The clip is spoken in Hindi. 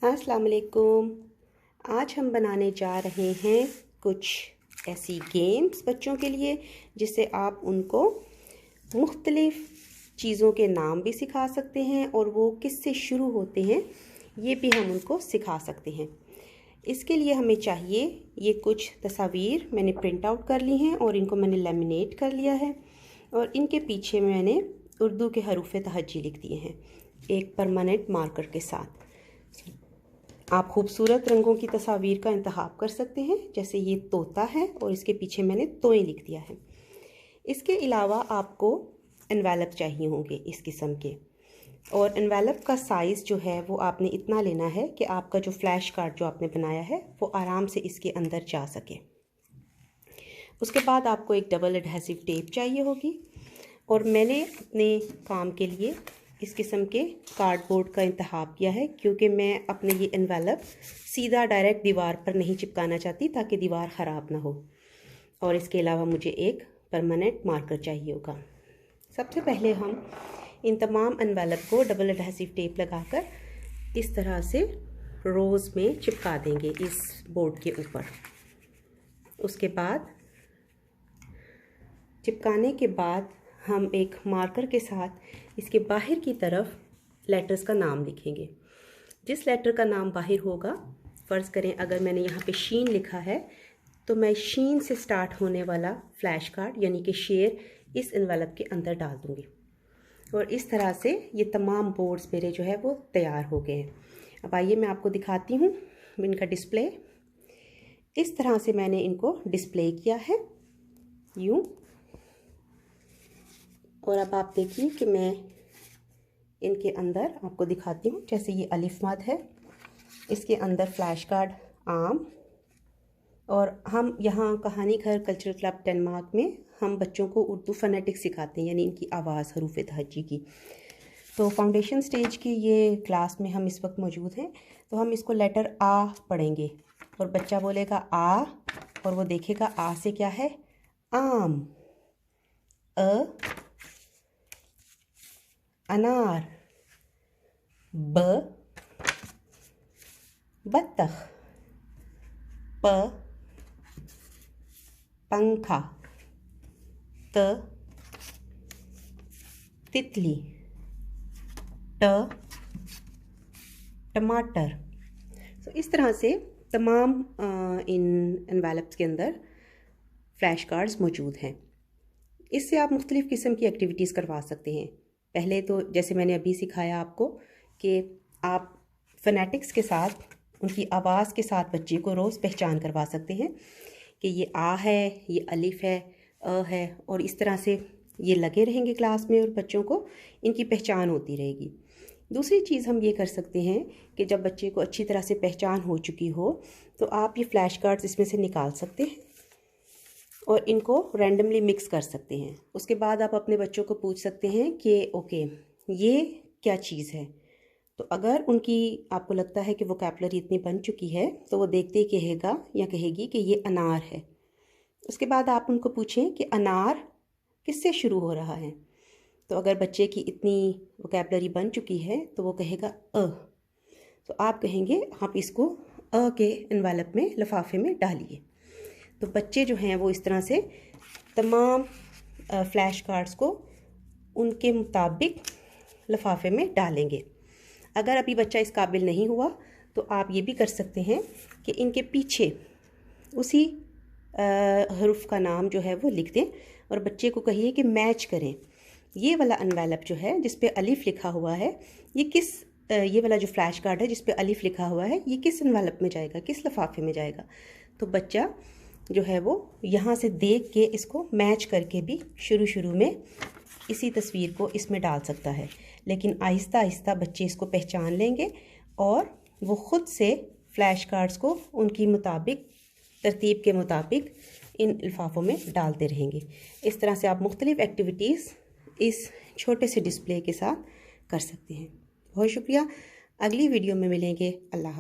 अस्सलाम वालेकुम। आज हम बनाने जा रहे हैं कुछ ऐसी गेम्स बच्चों के लिए जिससे आप उनको मुख्तलिफ़ चीज़ों के नाम भी सिखा सकते हैं और वो किससे शुरू होते हैं ये भी हम उनको सिखा सकते हैं। इसके लिए हमें चाहिए ये कुछ तस्वीर मैंने प्रिंट आउट कर ली हैं और इनको मैंने लेमिनेट कर लिया है और इनके पीछे मैंने उर्दू के हरूफ तहज्जी लिख दिए हैं एक परमानेंट मार्कर के साथ। आप खूबसूरत रंगों की तस्वीर का इंतखाब कर सकते हैं, जैसे ये तोता है और इसके पीछे मैंने तोएं लिख दिया है। इसके अलावा आपको एनवेलप चाहिए होंगे इस किस्म के, और एनवेलप का साइज़ जो है वो आपने इतना लेना है कि आपका जो फ्लैश कार्ड जो आपने बनाया है वो आराम से इसके अंदर जा सके। उसके बाद आपको एक डबल एडहेसिव टेप चाहिए होगी और मैंने अपने काम के लिए इस किस्म के कार्डबोर्ड का इंतखाब किया है क्योंकि मैं अपने ये एनवेलप सीधा डायरेक्ट दीवार पर नहीं चिपकाना चाहती ताकि दीवार ख़राब ना हो। और इसके अलावा मुझे एक परमानेंट मार्कर चाहिए होगा। सबसे पहले हम इन तमाम एनवेलप को डबल एडहेसिव टेप लगाकर इस तरह से रोज़ में चिपका देंगे इस बोर्ड के ऊपर। उसके बाद चिपकाने के बाद हम एक मार्कर के साथ इसके बाहर की तरफ लेटर्स का नाम लिखेंगे। जिस लेटर का नाम बाहर होगा, फ़र्ज़ करें अगर मैंने यहाँ पे शीन लिखा है तो मैं शीन से स्टार्ट होने वाला फ्लैश कार्ड यानी कि शेर इस एनवेलप के अंदर डाल दूँगी और इस तरह से ये तमाम बोर्ड्स मेरे जो है वो तैयार हो गए हैं। अब आइए मैं आपको दिखाती हूँ इनका डिस्प्ले। इस तरह से मैंने इनको डिस्प्ले किया है यूँ। और अब आप देखिए कि मैं इनके अंदर आपको दिखाती हूँ। जैसे ये अलिफ मद है, इसके अंदर फ्लैश कार्ड आम, और हम यहाँ कहानी घर कल्चरल क्लब डेनमार्क में हम बच्चों को उर्दू फ़ोनेटिक्स सिखाते हैं, यानी इनकी आवाज़ हरूफ तहज्जी की। तो फाउंडेशन स्टेज की ये क्लास में हम इस वक्त मौजूद हैं। तो हम इसको लेटर आ पढ़ेंगे और बच्चा बोलेगा आ और वो देखेगा आ से क्या है, आम। अ अनार, ब बत्तख, प पंखा, त तितली, ट टमाटर। तो इस तरह से तमाम इन एनवेलप्स के अंदर फ्लैश कार्ड्स मौजूद हैं। इससे आप मुख्तलिफ़ किस्म की एक्टिविटीज़ करवा सकते हैं। पहले तो जैसे मैंने अभी सिखाया आपको कि आप फ़ोनेटिक्स के साथ उनकी आवाज़ के साथ बच्चे को रोज़ पहचान करवा सकते हैं कि ये आ है, ये अलिफ है, अ है, और इस तरह से ये लगे रहेंगे क्लास में और बच्चों को इनकी पहचान होती रहेगी। दूसरी चीज़ हम ये कर सकते हैं कि जब बच्चे को अच्छी तरह से पहचान हो चुकी हो तो आप ये फ्लैश कार्ड्स इसमें से निकाल सकते हैं और इनको रैंडमली मिक्स कर सकते हैं। उसके बाद आप अपने बच्चों को पूछ सकते हैं कि ओके ये क्या चीज़ है। तो अगर उनकी आपको लगता है कि वोकैबुलरी इतनी बन चुकी है तो वो देखते ही कहेगा या कहेगी कि ये अनार है। उसके बाद आप उनको पूछें कि अनार किससे शुरू हो रहा है। तो अगर बच्चे की इतनी वोकैबुलरी बन चुकी है तो वो कहेगा अ। तो आप कहेंगे आप इसको अ के एनवेलप में लिफाफे में डालिए। तो बच्चे जो हैं वो इस तरह से तमाम फ्लैश कार्ड्स को उनके मुताबिक लिफाफे में डालेंगे। अगर अभी बच्चा इस काबिल नहीं हुआ तो आप ये भी कर सकते हैं कि इनके पीछे उसी हरूफ का नाम जो है वो लिख दें और बच्चे को कहिए कि मैच करें। ये वाला एनवेलप जो है जिस पे अलिफ लिखा हुआ है ये वाला जो फ्लैश कार्ड है जिस पे अलिफ लिखा हुआ है ये किस एनवेलप में जाएगा, किस लिफाफे में जाएगा। तो बच्चा जो है वो यहाँ से देख के इसको मैच करके भी शुरू में इसी तस्वीर को इसमें डाल सकता है, लेकिन आहिस्ता आहिस्ता बच्चे इसको पहचान लेंगे और वो ख़ुद से फ्लैश कार्ड्स को उनकी मुताबिक तरतीब के मुताबिक इन लिफाफों में डालते रहेंगे। इस तरह से आप मुख्तलिफ़ एक्टिविटीज़ इस छोटे से डिस्प्ले के साथ कर सकते हैं। बहुत शुक्रिया। अगली वीडियो में मिलेंगे। अल्लाह।